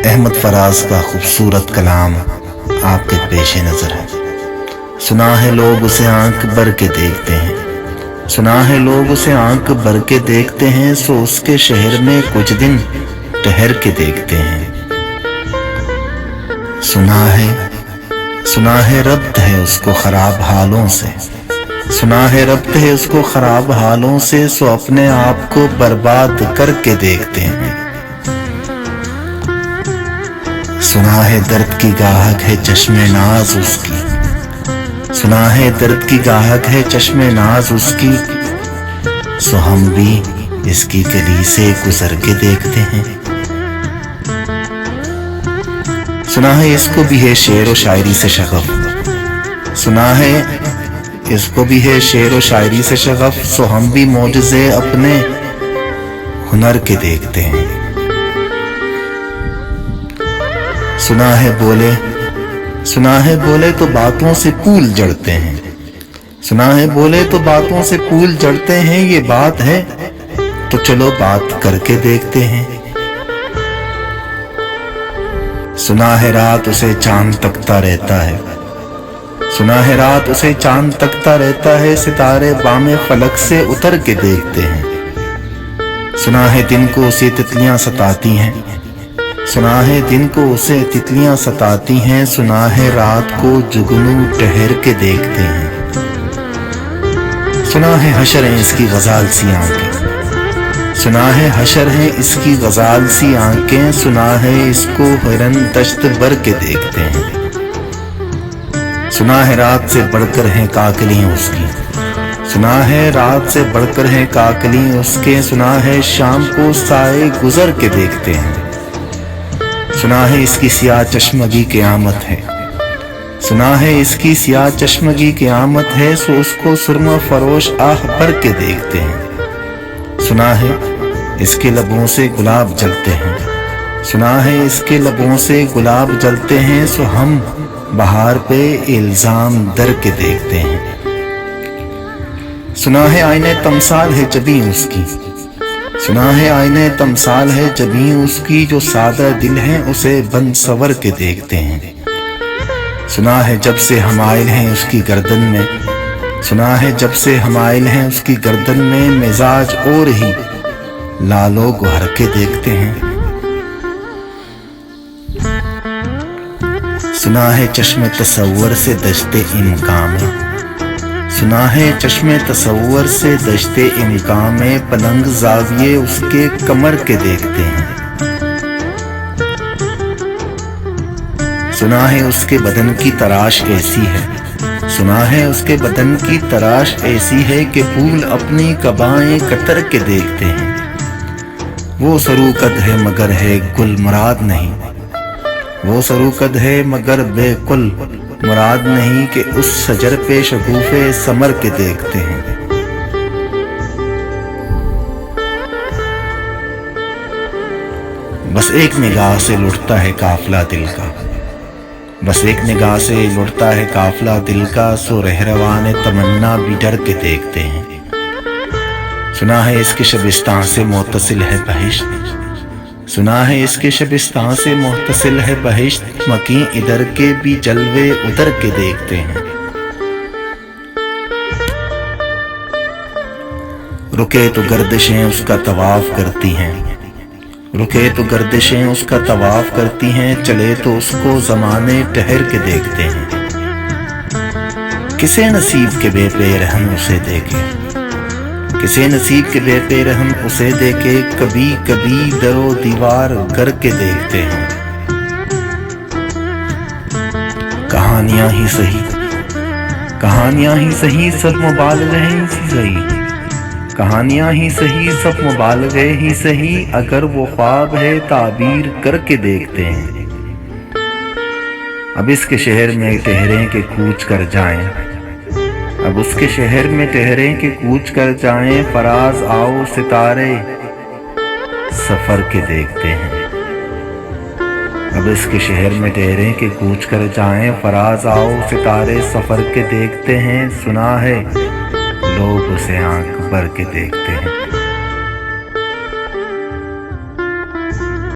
احمد فراز کا خوبصورت کلام آپ کے پیش نظر ہے۔ سنا ہے لوگ اسے آنکھ بھر کے دیکھتے ہیں، سنا ہے لوگ اسے آنکھ بھر کے دیکھتے ہیں، سو اس کے شہر میں کچھ دن ٹھہر کے دیکھتے ہیں۔ سنا ہے ربط ہے اس کو خراب حالوں سے، سنا ہے ربط ہے اس کو خراب حالوں سے، سو اپنے آپ کو برباد کر کے دیکھتے ہیں۔ سنا ہے درد کی گاہک ہے چشم ناز اس کی، سنا ہے درد کی گاہک ہے چشم ناز اس کی، سو ہم بھی اس کی گلی سے گزر کے دیکھتے ہیں۔ سنا ہے اس کو بھی ہے شعر و شاعری سے شغف، سنا ہے اس کو بھی ہے شعر و شاعری سے شغف، سو ہم بھی معجزے اپنے ہنر کے دیکھتے ہیں۔ سنا ہے بولے تو باتوں سے پھول جڑتے ہیں، سنا ہے بولے تو باتوں سے پھول جڑتے ہیں، یہ بات ہے تو چلو بات کر کے دیکھتے ہیں۔ سنا ہے رات اسے چاند تکتا رہتا ہے، سنا ہے رات اسے چاند تکتا رہتا ہے، ستارے بام فلک سے اتر کے دیکھتے ہیں۔ سنا ہے دن کو اسے تتلیاں ستاتی ہیں، سنا ہے دن کو اسے تتلیاں ستاتی ہیں، سنا ہے رات کو جگنو ٹھہر کے دیکھتے ہیں۔ سنا ہے حشر ہیں اس کی غزال سی آنکھیں، سنا ہے حشر ہیں اس کی غزال سی آنکھیں، سنا ہے اس کو ہرن دشت بھر کے دیکھتے ہیں۔ سنا ہے رات سے بڑھ کر ہیں کاکلیاں اس کی، سنا ہے رات سے بڑھ کر ہیں کاکلی اس کے، سنا ہے شام کو سائے گزر کے دیکھتے ہیں۔ سنا ہے اس کی سیاہ چشمگی قیامت ہے، سنا ہے اس کی سیاہ چشمگی قیامت ہے، سو اس کو سرما فروش آہ بھر کے دیکھتے ہیں۔ سنا ہے اس کے لبوں سے گلاب جلتے ہیں، سنا ہے اس کے لبوں سے گلاب جلتے ہیں، سو ہم بہار پہ الزام در کے دیکھتے ہیں۔ سنا ہے آئینے تمثال ہے جبیں اس کی، سنا ہے آئینے تمثال ہے جبیں اس کی، جو سادہ دل ہیں اسے بن سور کے دیکھتے ہیں۔ سنا ہے جب سے ہمائل ہیں اس کی گردن میں، سنا ہے جب سے ہمائل ہیں اس کی گردن میں، مزاج اور ہی لالو گہر کے دیکھتے ہیں۔ سنا ہے چشم تصور سے دشتے امکان میں، سنا ہے چشم تصور سے دشتے امکان میں، پلنگ زاویے اس کے کمر کے دیکھتے ہیں۔ سنا ہے اس کے بدن کی تراش ایسی ہے، سنا ہے اس کے بدن کی تراش ایسی ہے کہ پھول اپنی قبائیں کتر کے دیکھتے ہیں۔ وہ سروقد ہے مگر ہے گل مراد نہیں، وہ سروقد ہے مگر بے کل مراد نہیں، کہ اس شجر پہ شگوفے ثمر کے دیکھتے ہیں۔ بس ایک نگاہ سے لٹتا ہے قافلہ دل کا، بس ایک نگاہ سے لٹتا ہے قافلہ دل کا، سو رہروان تمنا بھی ڈر کے دیکھتے ہیں۔ سنا ہے اس کے شبستان سے متصل ہے بہشت، سنا ہے اس کے شبستان سے متصل ہے بہشت، مکیں ادھر کے بھی جلوے ادھر کے دیکھتے ہیں۔ رکے تو گردشیں اس کا طواف کرتی ہیں، رکے تو گردشیں اس کا طواف کرتی ہیں، چلے تو اس کو زمانے ٹھہر کے دیکھتے ہیں۔ کسے نصیب کے بے پیرہن اسے دیکھے، کسے نصیب کے بے پیرہن اسے دیکھے، کبھی کبھی در و دیوار کر کے دیکھتے ہیں۔ کہانیاں ہی صحیح سب مبالغے ہی صحیح، کہانیاں ہی صحیح سب مبالغے ہی صحیح، اگر وہ خواب ہے تعبیر کر کے دیکھتے ہیں۔ اب اس کے شہر میں ٹھہریں کہ کوچ کر جائیں، اب اس کے شہر میں ٹھہریں کہ کوچ کر جائیں، فراز آؤ ستارے سفر کے دیکھتے ہیں۔ اب اس کے شہر میں ٹھہریں کہ کوچ کر جائیں، فراز آؤ ستارے سفر کے دیکھتے ہیں۔ سنا ہے لوگ اسے آنکھ بھر کے دیکھتے ہیں۔